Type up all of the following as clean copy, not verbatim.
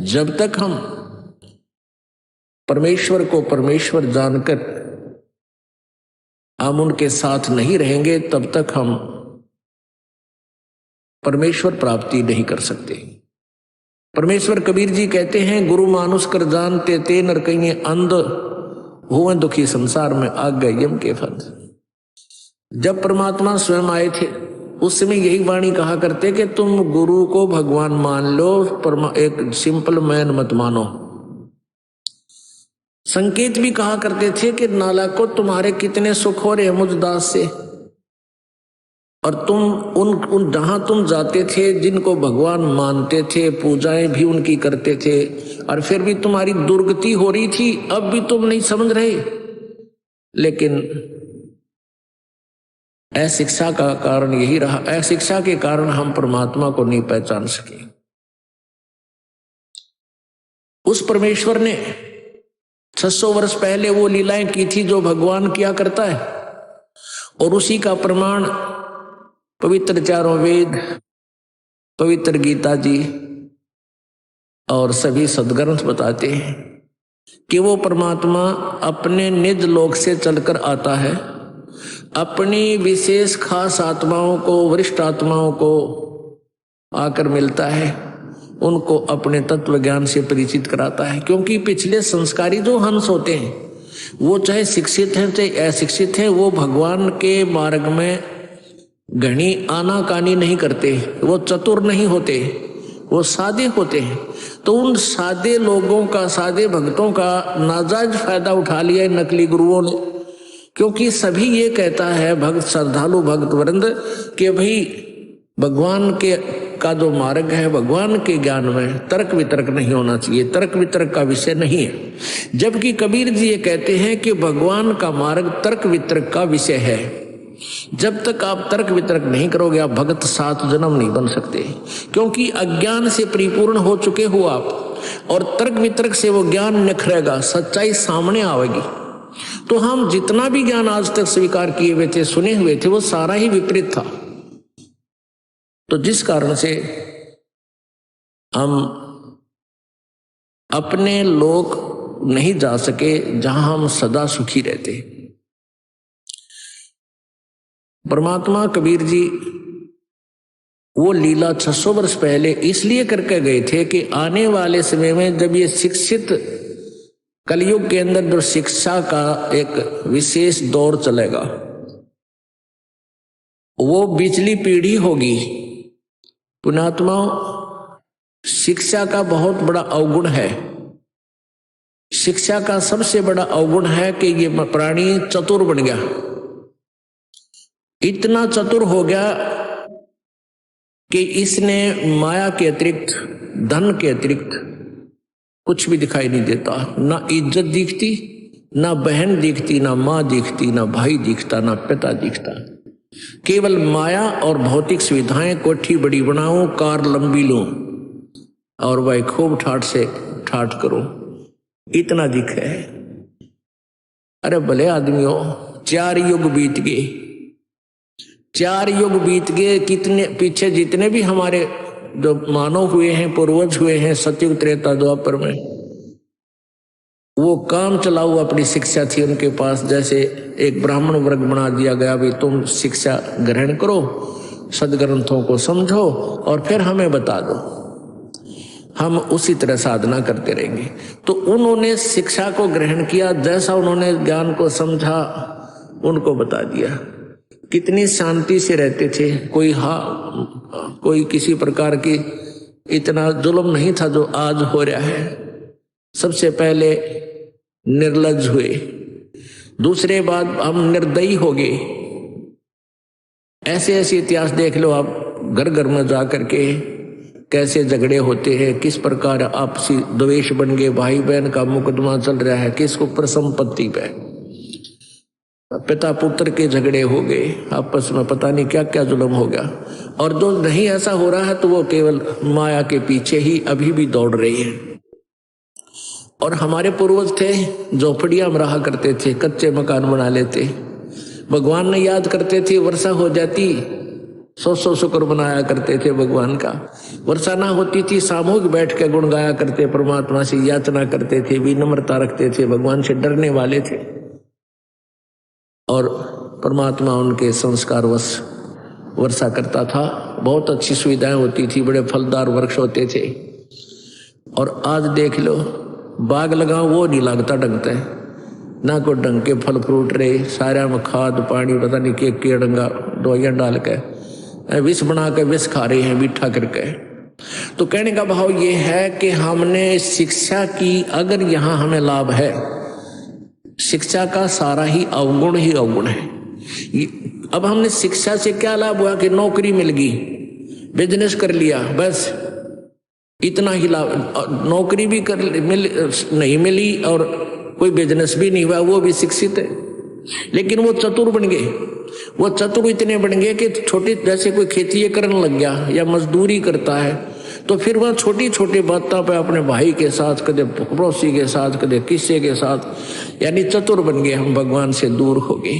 जब तक हम परमेश्वर को परमेश्वर जानकर हम उनके साथ नहीं रहेंगे, तब तक हम परमेश्वर प्राप्ति नहीं कर सकते। परमेश्वर कबीर जी कहते हैं, गुरु मानुष कर जानते ते नर कहीं अंध हुए दुखी संसार में आ गए यम के फंद। जब परमात्मा स्वयं आए थे उस समय यही वाणी कहा करते कि तुम गुरु को भगवान मान लो, एक सिंपल मैन मत मानो। संकेत भी कहा करते थे कि नाला को तुम्हारे कितने सुख हो रहे मुझ दास से, और तुम उन जहां तुम जाते थे जिनको भगवान मानते थे, पूजाएं भी उनकी करते थे, और फिर भी तुम्हारी दुर्गति हो रही थी। अब भी तुम नहीं समझ रहे, लेकिन अशिक्षा का कारण यही रहा। अशिक्षा के कारण हम परमात्मा को नहीं पहचान सके। उस परमेश्वर ने 600 वर्ष पहले वो लीलाएं की थी जो भगवान किया करता है, और उसी का प्रमाण पवित्र चारों वेद, पवित्र गीता जी और सभी सद्ग्रंथ बताते हैं कि वो परमात्मा अपने निज लोक से चलकर आता है, अपनी विशेष खास आत्माओं को, वरिष्ठ आत्माओं को आकर मिलता है, उनको अपने तत्व ज्ञान से परिचित कराता है। क्योंकि पिछले संस्कारी जो हंस होते हैं, वो चाहे शिक्षित हैं चाहे अशिक्षित हैं, वो भगवान के मार्ग में घनी आनाकानी नहीं करते, वो चतुर नहीं होते, वो सादे होते हैं। तो उन सादे लोगों का, सादे भक्तों का नाजायज फायदा उठा लिया नकली गुरुओं ने। क्योंकि सभी ये कहता है भक्त, श्रद्धालु भक्त वृंद, कि भाई भगवान के का जो मार्ग है, भगवान के ज्ञान में तर्क वितर्क नहीं होना चाहिए, तर्क वितर्क का विषय नहीं है। जबकि कबीर जी ये कहते हैं कि भगवान का मार्ग तर्क वितर्क का विषय है। जब तक आप तर्क वितर्क नहीं करोगे, आप भगत 7 जन्म नहीं बन सकते। क्योंकि अज्ञान से परिपूर्ण हो चुके हो आप, और तर्क वितर्क से वो ज्ञान निखरेगा, सच्चाई सामने आएगी। तो हम जितना भी ज्ञान आज तक स्वीकार किए हुए थे, सुने हुए थे, वो सारा ही विपरीत था। तो जिस कारण से हम अपने लोक नहीं जा सके जहां हम सदा सुखी रहते। परमात्मा कबीर जी वो लीला 600 वर्ष पहले इसलिए करके गए थे कि आने वाले समय में जब ये शिक्षित कलयुग के अंदर जो शिक्षा का एक विशेष दौर चलेगा, वो बिचली पीढ़ी होगी। पुण्यात्माओं, शिक्षा का बहुत बड़ा अवगुण है। शिक्षा का सबसे बड़ा अवगुण है कि ये प्राणी चतुर बन गया, इतना चतुर हो गया कि इसने माया के अतिरिक्त, धन के अतिरिक्त कुछ भी दिखाई नहीं देता। ना इज्जत दिखती, ना बहन दिखती, ना माँ दिखती, ना भाई दिखता, ना पिता दिखता। केवल माया और भौतिक सुविधाएं, कोठी बड़ी बनाऊं, कार लंबी लूं, और वह खूब ठाठ से ठाठ करो, इतना दिख है। अरे भले आदमियों, 4 युग बीत गए, 4 युग बीत गए। कितने पीछे जितने भी हमारे जो मानव हुए हैं, पूर्वज हुए हैं सतयुग त्रेता द्वापर में, वो काम चलाऊ अपनी शिक्षा थी उनके पास। जैसे एक ब्राह्मण वर्ग बना दिया गया, भी तुम शिक्षा ग्रहण करो, सदग्रंथों को समझो और फिर हमें बता दो, हम उसी तरह साधना करते रहेंगे। तो उन्होंने शिक्षा को ग्रहण किया, जैसा उन्होंने ज्ञान को समझा उनको बता दिया। कितनी शांति से रहते थे, कोई किसी प्रकार की इतना जुल्म नहीं था जो आज हो रहा है। सबसे पहले निर्लज्ज हुए, दूसरे बाद हम निर्दयी हो गए। ऐसे ऐसे इतिहास देख लो आप, घर घर में जा करके कैसे झगड़े होते हैं, किस प्रकार आपसी द्वेष बन गए, भाई बहन का मुकदमा चल रहा है, किसको पर संपत्ति पे, पिता पुत्र के झगड़े हो गए आपस में, पता नहीं क्या क्या जुल्म हो गया। और जो नहीं ऐसा हो रहा है तो वो केवल माया के पीछे ही अभी भी दौड़ रही है। और हमारे पूर्वज थे, झोपड़ियां में रहा करते थे, कच्चे मकान बना लेते, भगवान ने याद करते थे, वर्षा हो जाती सौ शुक्र बनाया करते थे भगवान का। वर्षा ना होती थी, सामूहिक बैठ के गुण गाया करते, परमात्मा से याचना करते थे, विनम्रता रखते थे, भगवान से डरने वाले थे। और परमात्मा उनके संस्कारवश वर्षा करता था। बहुत अच्छी सुविधाएं होती थी, बड़े फलदार वृक्ष होते थे। और आज देख लो, बाग लगाओ वो नहीं लगता ढंग से, ना कोई ढंग के फल फ्रूट रहे, सारा में खाद पानी पता नहीं के डंगा दवाइयां डाल के विष बना के विष खा रहे हैं मीठा करके। तो कहने का भाव ये है कि हमने शिक्षा की, अगर यहाँ हमें लाभ है, शिक्षा का सारा ही अवगुण है। अब हमने शिक्षा से क्या लाभ हुआ कि नौकरी मिल गई, बिजनेस कर लिया, बस इतना ही लाभ। नौकरी भी नहीं मिली और कोई बिजनेस भी नहीं हुआ, वो भी शिक्षित है, लेकिन वो चतुर बन गए। वो चतुर इतने बन गए कि छोटी, जैसे कोई खेती करने लग गया या मजदूरी करता है, तो फिर वह छोटी छोटी बातों पे अपने भाई के साथ, कदे पड़ोसी के साथ, कदे किसी के साथ, यानी चतुर बन गए हम, भगवान से दूर हो गए।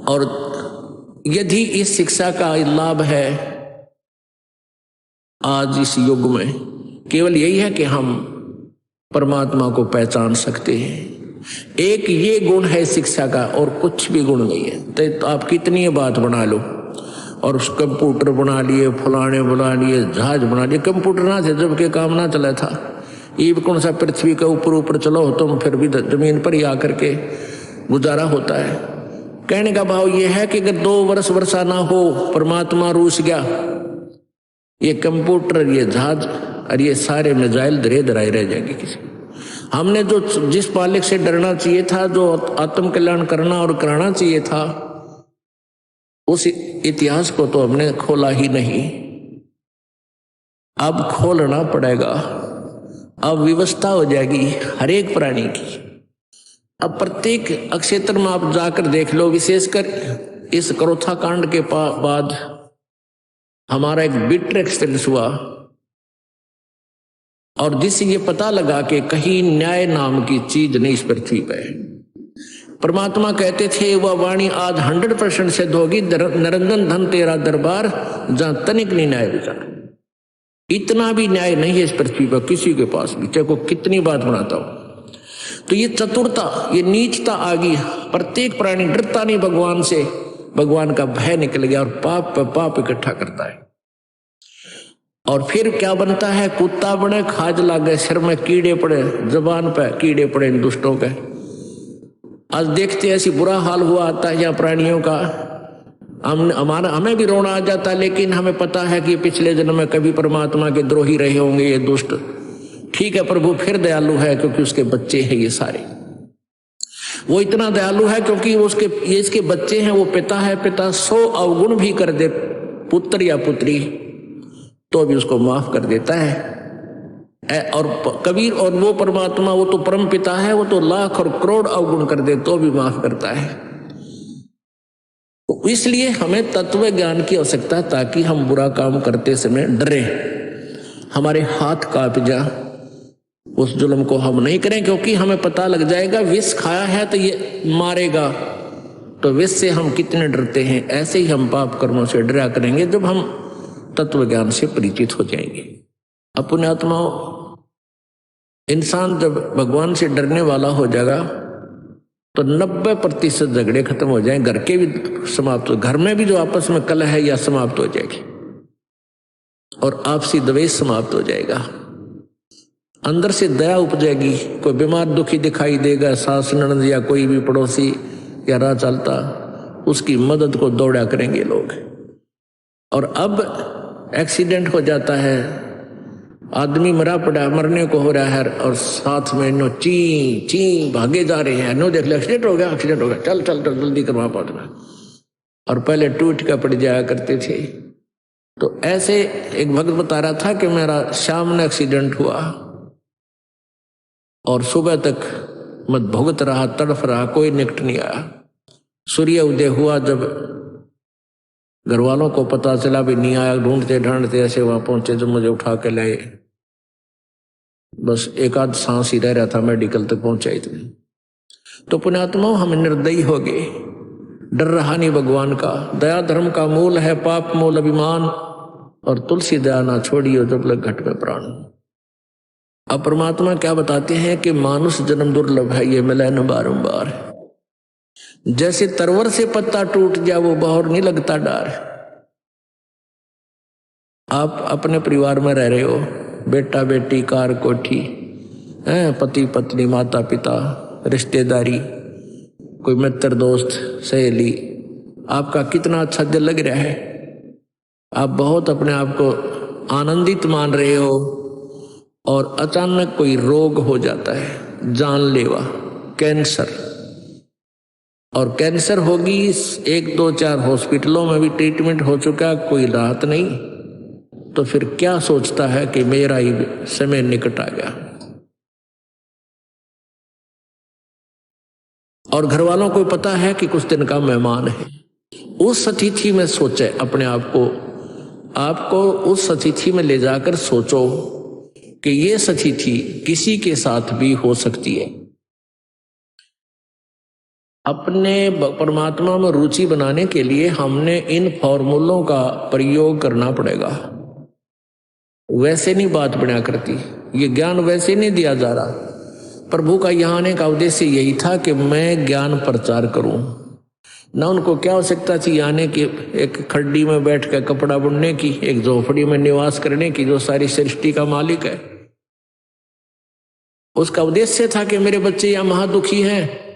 और यदि इस शिक्षा का लाभ है आज इस युग में, केवल यही है कि हम परमात्मा को पहचान सकते हैं। एक ये गुण है शिक्षा का, और कुछ भी गुण नहीं है। तो आप कितनी बात बना लो, और उस कंप्यूटर बना लिए, फलाने बना लिए, जहाज बना लिए, कंप्यूटर ना थे जबकि काम ना चला था। ये कौन सा पृथ्वी के ऊपर ऊपर चलो तुम, फिर भी जमीन पर ही आकर के गुजारा होता है। कहने का भाव ये है कि अगर 2 वर्ष वर्षा ना हो, परमात्मा रूस गया, ये कंप्यूटर, ये जहाज और ये सारे मिसाइल धरे धराए रह जाएंगे। किसी हमने जो जिस मालिक से डरना चाहिए था, जो आत्म कल्याण करना और कराना चाहिए था, उस इतिहास को तो हमने खोला ही नहीं। अब खोलना पड़ेगा। अब व्यवस्था हो जाएगी हर एक प्राणी की। अब प्रत्येक क्षेत्र में आप जाकर देख लो, विशेषकर इस करोथा कांड के बाद हमारा एक बिटर एक्सपीरियंस हुआ, और जिससे ये पता लगा कि कहीं न्याय नाम की चीज नहीं इस पृथ्वी पे। परमात्मा कहते थे, वह वाणी आज 100% सिद्ध होगी, नरंजन धन तेरा दरबार, जहां तनिक नहीं न्याय विचार। इतना भी न्याय नहीं है इस पृथ्वी पर किसी के पास भी, चाहे को कितनी बात बनाता हो। तो ये चतुरता, ये नीचता आ गई। प्रत्येक प्राणी डरता नहीं भगवान से, भगवान का भय निकल गया, और पाप पे पाप इकट्ठा करता है। और फिर क्या बनता है, कुत्ता बने, खाज लागे, सिर में कीड़े पड़े, जबान पे कीड़े पड़े इन दुष्टों के। आज देखते ऐसी बुरा हाल हुआ आता है यहाँ प्राणियों का, हमें भी रोना आ जाता है, लेकिन हमें पता है कि पिछले जन्म में कभी परमात्मा के द्रोही रहे होंगे ये दुष्ट। ठीक है, प्रभु फिर दयालु है क्योंकि उसके बच्चे हैं ये सारे। वो इतना दयालु है क्योंकि ये इसके बच्चे हैं, वो पिता है। पिता 100 अवगुण भी कर दे पुत्र या पुत्री तो भी उसको माफ कर देता है। और कबीर और वो परमात्मा, वो तो परम पिता है, वो तो लाख और करोड़ अवगुण कर दे तो भी माफ करता है। तो इसलिए हमें तत्व ज्ञान की आवश्यकता है, ताकि हम बुरा काम करते समय डरे, हमारे हाथ कांप जा, उस जुल्म को हम नहीं करें। क्योंकि हमें पता लग जाएगा विष खाया है तो ये मारेगा, तो विष से हम कितने डरते हैं। ऐसे ही हम पाप कर्मों से डरा करेंगे जब हम तत्व ज्ञान से परिचित हो जाएंगे। अपने आत्माओं, इंसान जब भगवान से डरने वाला हो जाएगा तो 90% झगड़े खत्म हो जाएं, घर के भी समाप्त हो, घर में भी जो आपस में कलह है या समाप्त हो जाएगी, और आपसी द्वेष समाप्त हो जाएगा। अंदर से दया उपजेगी। कोई बीमार दुखी दिखाई देगा, सास ननद या कोई भी पड़ोसी या राह चलता, उसकी मदद को दौड़ा करेंगे लोग। और अब एक्सीडेंट हो जाता है, आदमी मरा पड़ा, मरने को हो रहा है, और साथ में नो ची ची भागे जा रहे हैं, नो देख ले एक्सीडेंट हो गया, एक्सीडेंट हो गया, चल चल चल जल्दी कर वहां पहुंचना। और पहले टूट का पड़ जाया करते थे। तो ऐसे एक भक्त बता रहा था कि मेरा शाम में एक्सीडेंट हुआ और सुबह तक मत भुगत रहा, तड़फ रहा, कोई निकट नहीं आया। सूर्य उदय हुआ, जब घर वालों को पता चला भी नहीं आया, ढूंढते ढूंढते ऐसे वहां पहुंचे, जब मुझे उठा के लाए, बस एक आध सांस ही रह रहा था, मेडिकल तक पहुंचा इतने। तो पुण्यात्मा हम निर्दयी हो गए, डर रहा नहीं भगवान का। दया धर्म का मूल है, पाप मूल अभिमान, और तुलसी दया ना छोड़ियो जब लग घट में प्राण। अब परमात्मा क्या बताते हैं कि मानुष जन्म दुर्लभ है, ये मिले न बारंबार। जैसे तरवर से पत्ता टूट गया वो बहुर नहीं लगता डार। आप अपने परिवार में रह रहे हो, बेटा बेटी, कार कोठी, पति पत्नी, माता पिता, रिश्तेदारी, कोई मित्र दोस्त सहेली, आपका कितना अच्छा दिल लग रहा है, आप बहुत अपने आप को आनंदित मान रहे हो, और अचानक कोई रोग हो जाता है जानलेवा, कैंसर। और कैंसर होगी, 1 2 4 हॉस्पिटलों में भी ट्रीटमेंट हो चुका, कोई राहत नहीं। तो फिर क्या सोचता है कि मेरा ही समय निकट आ गया। और घर वालों को पता है कि कुछ दिन का मेहमान है। उस अतिथि में सोचे अपने आप को उस अतिथि में ले जाकर सोचो कि ये अतिथि किसी के साथ भी हो सकती है। अपने परमात्मा में रुचि बनाने के लिए हमने इन फॉर्मूलों का प्रयोग करना पड़ेगा। वैसे नहीं बात बना करती, ये ज्ञान वैसे नहीं दिया जा रहा। प्रभु का यहाँ आने का उद्देश्य यही था कि मैं ज्ञान प्रचार करूं। ना उनको क्या आवश्यकता थी आने की, एक खड्डी में बैठ कर कपड़ा बुनने की, एक झोपड़ी में निवास करने की, जो सारी सृष्टि का मालिक है। उसका उद्देश्य था कि मेरे बच्चे यहाँ महादुखी हैं,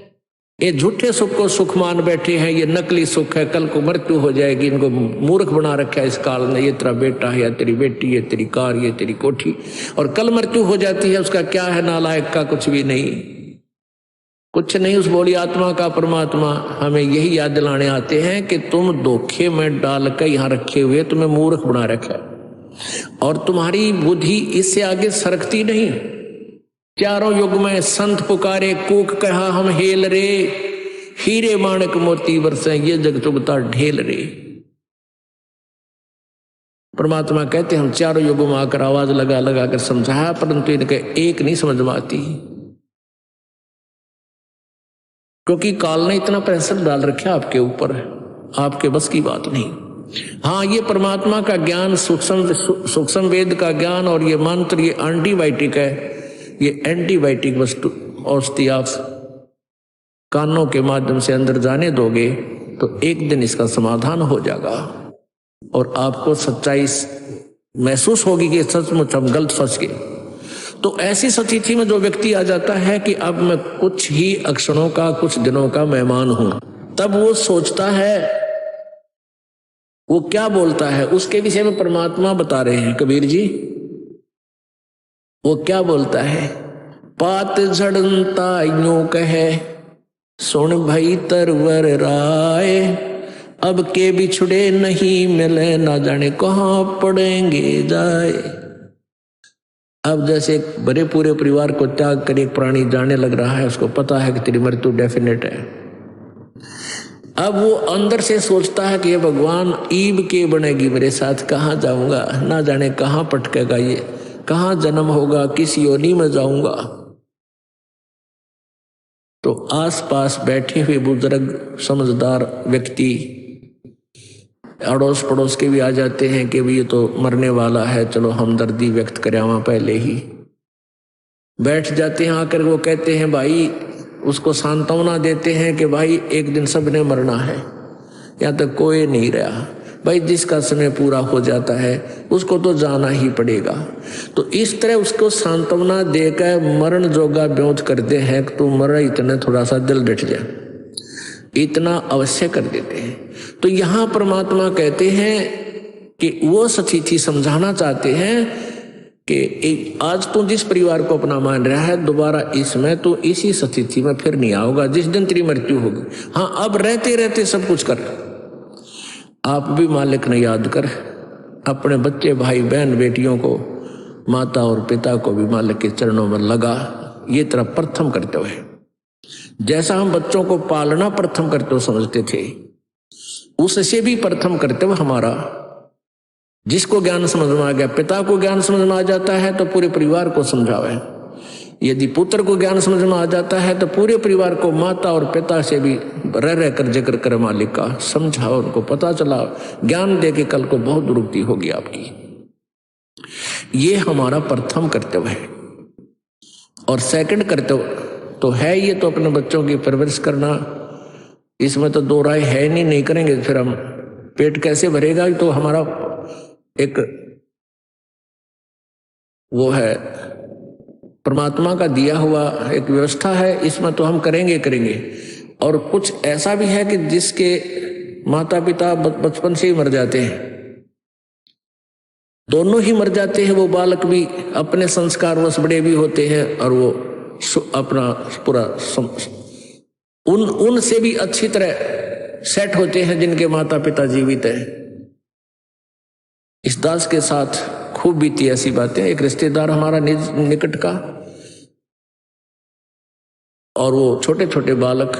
ये झूठे सुख को सुख मान बैठे हैं, ये नकली सुख है, कल को मृत्यु हो जाएगी, इनको मूर्ख बना रखा है इस काल में। ये तेरा बेटा है या तेरी बेटी, ये तेरी कार, ये तेरी कोठी, और कल मृत्यु हो जाती है, उसका क्या है, नालायक का कुछ भी नहीं, कुछ नहीं। उस बोली आत्मा का परमात्मा हमें यही याद दिलाने आते हैं कि तुम धोखे में डालकर यहाँ रखे हुए, तुम्हें मूर्ख बना रखा है, और तुम्हारी बुद्धि इससे आगे सरकती नहीं। चारों युग में संत पुकारे, कूक कहा हम हेल रे, हीरे माणक मोती बरसे, ये जग चुगता ढेल रे। परमात्मा कहते हम चारों युगों में आकर आवाज लगा लगा कर समझाया, परंतु इनके एक नहीं समझ में आती, क्योंकि काल ने इतना प्रेशर डाल रखा आपके ऊपर, आपके बस की बात नहीं। हाँ, ये परमात्मा का ज्ञान, सूक्ष्म वेद का ज्ञान, और ये मंत्र, ये एंटीबायोटिक है, ये एंटीबायोटिक वस्तु औषधि आप कानों के माध्यम से अंदर जाने दोगे तो एक दिन इसका समाधान हो जाएगा, और आपको सच्चाई महसूस होगी कि सचमुच हम गलत फंस गए। तो ऐसी स्थिति में जो व्यक्ति आ जाता है कि अब मैं कुछ ही अक्षणों का, कुछ दिनों का मेहमान हूं, तब वो सोचता है, वो क्या बोलता है, उसके विषय में परमात्मा बता रहे हैं कबीर जी। वो क्या बोलता है, पात झड़ता यूं कहे, सुन भई तरवर राय, अब के बिछड़े नहीं मिले, ना जाने कहां पड़ेंगे जाए। अब जैसे बड़े पूरे परिवार को त्याग कर एक प्राणी जाने लग रहा है, उसको पता है कि तेरी मृत्यु डेफिनेट है। अब वो अंदर से सोचता है कि ये भगवान ईब के बनेगी मेरे साथ, कहाँ जाऊंगा, ना जाने कहाँ पटकेगा, ये कहाँ जन्म होगा, किस योनि में जाऊंगा। तो आसपास बैठे हुए बुजुर्ग समझदार व्यक्ति, अड़ोस पड़ोस के भी आ जाते हैं कि ये तो मरने वाला है, चलो हमदर्दी व्यक्त करें, वहां पहले ही बैठ जाते हैं। आकर वो कहते हैं भाई, उसको सांत्वना देते हैं कि भाई एक दिन सबने मरना है, यहाँ तक कोई नहीं रहा भाई, जिसका समय पूरा हो जाता है उसको तो जाना ही पड़ेगा। तो इस तरह उसको सांत्वना देकर मरण जोगा ब्योत करते हैं कि तू मर, इतना थोड़ा सा दिल डट जा, इतना अवश्य कर देते हैं। तो यहाँ परमात्मा कहते हैं कि वो स्थिति समझाना चाहते हैं कि आज तू जिस परिवार को अपना मान रहा है, दोबारा इसमें तू इसी स्थिति में फिर नहीं आओगा जिस दिन तेरी मृत्यु होगी। हाँ, अब रहते रहते सब कुछ कर, आप भी मालिक ने याद कर, अपने बच्चे, भाई बहन, बेटियों को, माता और पिता को भी मालिक के चरणों में लगा। ये तरह प्रथम करते हुए, जैसा हम बच्चों को पालना प्रथम करते हुए समझते थे, उससे भी प्रथम करते हुए हमारा, जिसको ज्ञान समझ में आ गया, पिता को ज्ञान समझ में आ जाता है तो पूरे परिवार को समझावे। यदि पुत्र को ज्ञान समझ में आ जाता है तो पूरे परिवार को, माता और पिता से भी रह कर जिक्र कर मालिक का, समझा, उनको पता चला, ज्ञान दे के कल को बहुत दुरुक्ति होगी आपकी। ये हमारा प्रथम कर्तव्य है। और सेकंड कर्तव्य तो है ये तो अपने बच्चों की परवरिश करना, इसमें तो दो राय है नहीं करेंगे फिर हम पेट कैसे भरेगा। तो हमारा एक वो है परमात्मा का दिया हुआ एक व्यवस्था है, इसमें तो हम करेंगे। और कुछ ऐसा भी है कि जिसके माता पिता बचपन से ही मर जाते हैं, दोनों ही मर जाते हैं, वो बालक भी अपने संस्कारवश बड़े भी होते हैं और वो अपना पूरा उनसे भी अच्छी तरह सेट होते हैं जिनके माता पिता जीवित हैं। इस दास के साथ खूब बीती ऐसी बातें। एक रिश्तेदार हमारा निकट का, और वो छोटे छोटे बालक,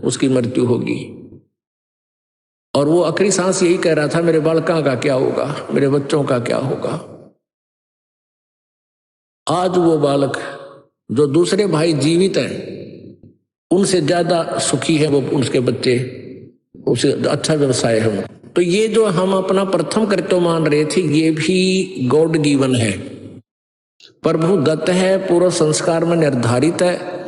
उसकी मृत्यु होगी, और वो आखिरी सांस यही कह रहा था, मेरे बालकों का क्या होगा, मेरे बच्चों का क्या होगा। आज वो बालक जो दूसरे भाई जीवित हैं उनसे ज्यादा सुखी है वो, उसके बच्चे, उसे अच्छा व्यवसाय है। तो ये जो हम अपना प्रथम कर्तव्य मान रहे थे, ये भी गॉड गिवन है, प्रभु दत्त है, पूर्व संस्कार में निर्धारित है।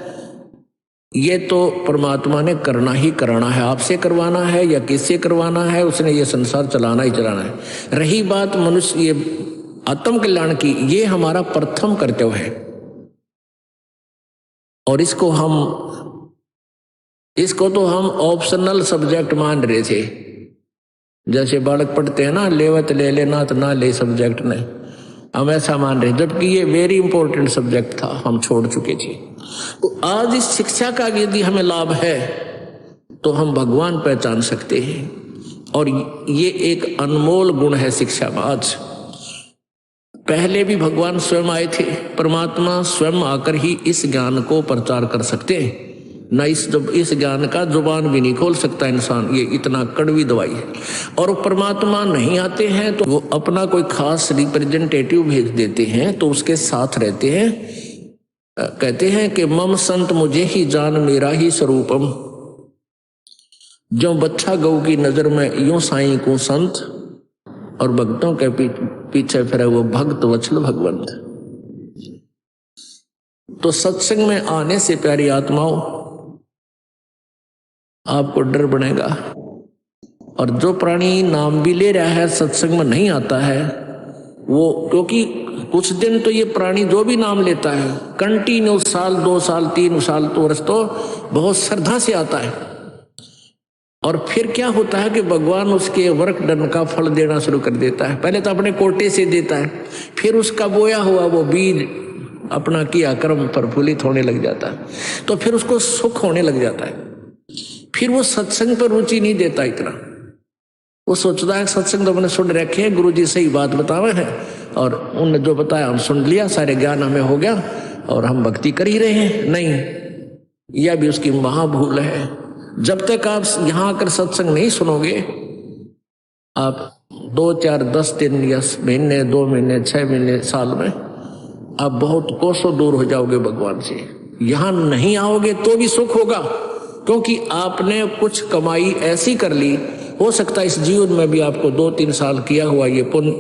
ये तो परमात्मा ने करना ही कराना है, आपसे करवाना है या किससे करवाना है, उसने ये संसार चलाना ही चलाना है। रही बात मनुष्य ये आत्म कल्याण की, ये हमारा प्रथम कर्तव्य है। और इसको तो हम ऑप्शनल सब्जेक्ट मान रहे थे, जैसे बालक पढ़ते हैं ना, लेवत ले लेना तो ना ले सब्जेक्ट ने, हम ऐसा मान रहे, जबकि ये वेरी इंपॉर्टेंट सब्जेक्ट था, हम छोड़ चुके थे। तो आज इस शिक्षा का यदि हमें लाभ है तो हम भगवान पहचान सकते हैं। और ये एक अनमोल गुण है शिक्षा में। आज पहले भी भगवान स्वयं आए थे, परमात्मा स्वयं आकर ही इस ज्ञान को प्रचार कर सकते हैं। न इस ज्ञान का जुबान भी नहीं खोल सकता इंसान, ये इतना कड़वी दवाई है। और परमात्मा नहीं आते हैं तो वो अपना कोई खास रिप्रेजेंटेटिव भेज देते हैं, तो उसके साथ रहते हैं। कहते हैं कि मम संत मुझे ही जान मेरा ही स्वरूपम, जो बच्चा गऊ की नजर में यूं साईं को संत, और भक्तों के पीछे फिरे वो भक्त वत्सल भगवंत। तो सत्संग में आने से प्यारी आत्माओं आपको डर बनेगा। और जो प्राणी नाम भी ले रहा है सत्संग में नहीं आता है वो, क्योंकि कुछ दिन तो ये प्राणी जो भी नाम लेता है कंटिन्यू, साल 2 साल 3 साल तो वर्ष तो बहुत श्रद्धा से आता है, और फिर क्या होता है कि भगवान उसके वर्क डन का फल देना शुरू कर देता है। पहले तो अपने कोटे से देता है, फिर उसका बोया हुआ वो बीज अपना किया कर्म प्रफुल्लित होने लग जाता है, तो फिर उसको सुख होने लग जाता है। फिर वो सत्संग पर रुचि नहीं देता इतना, वो सोचता है सत्संग तो मैंने सुन रखे हैं, गुरु जी सही बात बतावे हैं और उनने जो बताया हम सुन लिया, सारे ज्ञान हमें हो गया और हम भक्ति कर ही रहे हैं। नहीं, यह भी उसकी महाभूल है। जब तक आप यहां आकर सत्संग नहीं सुनोगे, आप 2 4 10 दिन या महीने, 2 महीने, 6 महीने, साल में आप बहुत कोसों दूर हो जाओगे भगवान से। यहां नहीं आओगे तो भी सुख होगा, क्योंकि आपने कुछ कमाई ऐसी कर ली, हो सकता है इस जीवन में भी आपको 2 3 साल किया हुआ ये पुण्य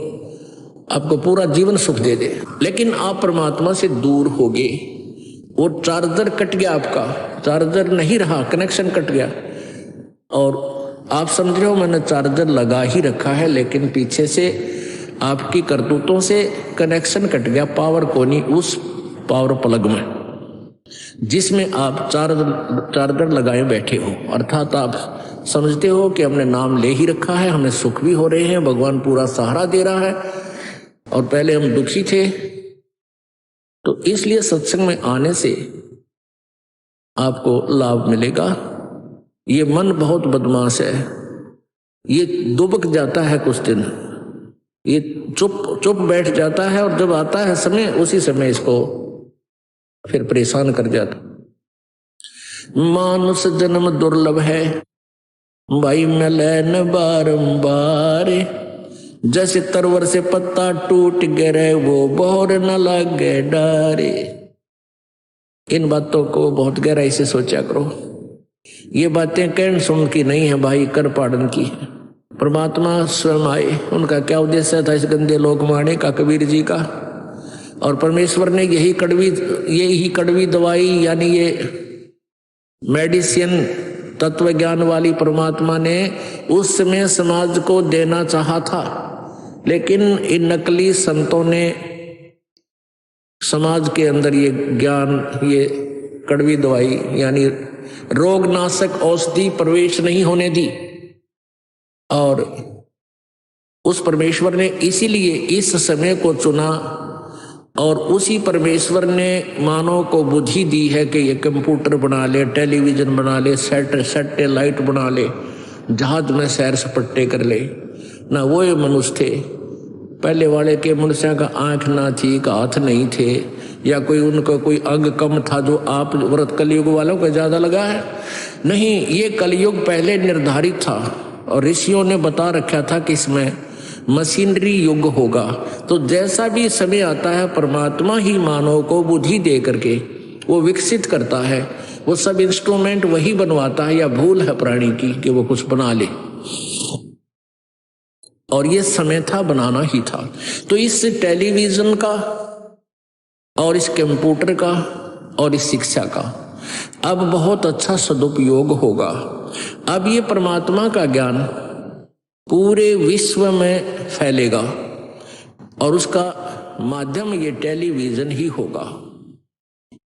आपको पूरा जीवन सुख दे दे। लेकिन आप परमात्मा से दूर होगे, वो चार्जर कट गया, आपका चार्जर नहीं रहा, कनेक्शन कट गया, और आप समझ रहे हो मैंने चार्जर लगा ही रखा है, लेकिन पीछे से आपकी करतूतों से कनेक्शन कट गया, पावर को नहीं, उस पावर प्लग में जिसमें आप चार्जर लगाए बैठे हो। अर्थात आप समझते हो कि हमने नाम ले ही रखा है, हमें सुख भी हो रहे हैं, भगवान पूरा सहारा दे रहा है, और पहले हम दुखी थे। तो इसलिए सत्संग में आने से आपको लाभ मिलेगा। ये मन बहुत बदमाश है, ये दुबक जाता है कुछ दिन, ये चुप बैठ जाता है, और जब आता है समय उसी समय इसको फिर परेशान कर जाता। मानुष जन्म दुर्लभ है भाई, मिले न बारंबार, जैसे तरवर से पत्ता टूट गिरे वो बोर न लगे डारे। इन बातों को बहुत गहराई से सोचा करो। ये बातें कहन सुन की नहीं है भाई, कर पाड़न की है। परमात्मा स्वयं आए, उनका क्या उद्देश्य था इस गंदे लोक में आने का, कबीर जी का। और परमेश्वर ने यही कड़वी दवाई यानी ये मेडिसिन तत्व ज्ञान वाली परमात्मा ने उस समय समाज को देना चाहा था, लेकिन इन नकली संतों ने समाज के अंदर ये ज्ञान, ये कड़वी दवाई यानी रोगनाशक औषधि प्रवेश नहीं होने दी। और उस परमेश्वर ने इसीलिए इस समय को चुना, और उसी परमेश्वर ने मानव को बुद्धि दी है कि ये कंप्यूटर बना ले, टेलीविजन बना ले, सैटेलाइट बना ले, जहाज में सैर सपट्टे कर ले ना। वो ये मनुष्य थे पहले वाले के मनुष्यों का आंख ना थी, का हाथ नहीं थे, या कोई उनका कोई अंग कम था जो आप व्रत कलयुग वालों को ज्यादा लगा है। नहीं, ये कलयुग पहले निर्धारित था और ऋषियों ने बता रखा था कि इसमें मशीनरी युग होगा। तो जैसा भी समय आता है परमात्मा ही मानव को बुद्धि दे करके वो विकसित करता है। वो सब इंस्ट्रूमेंट वही बनवाता है, या भूल है प्राणी की कि वो कुछ बना ले, और ये समय था, बनाना ही था। तो इस टेलीविजन का और इस कंप्यूटर का और इस शिक्षा का अब बहुत अच्छा सदुपयोग होगा। अब ये परमात्मा का ज्ञान पूरे विश्व में फैलेगा और उसका माध्यम ये टेलीविजन ही होगा।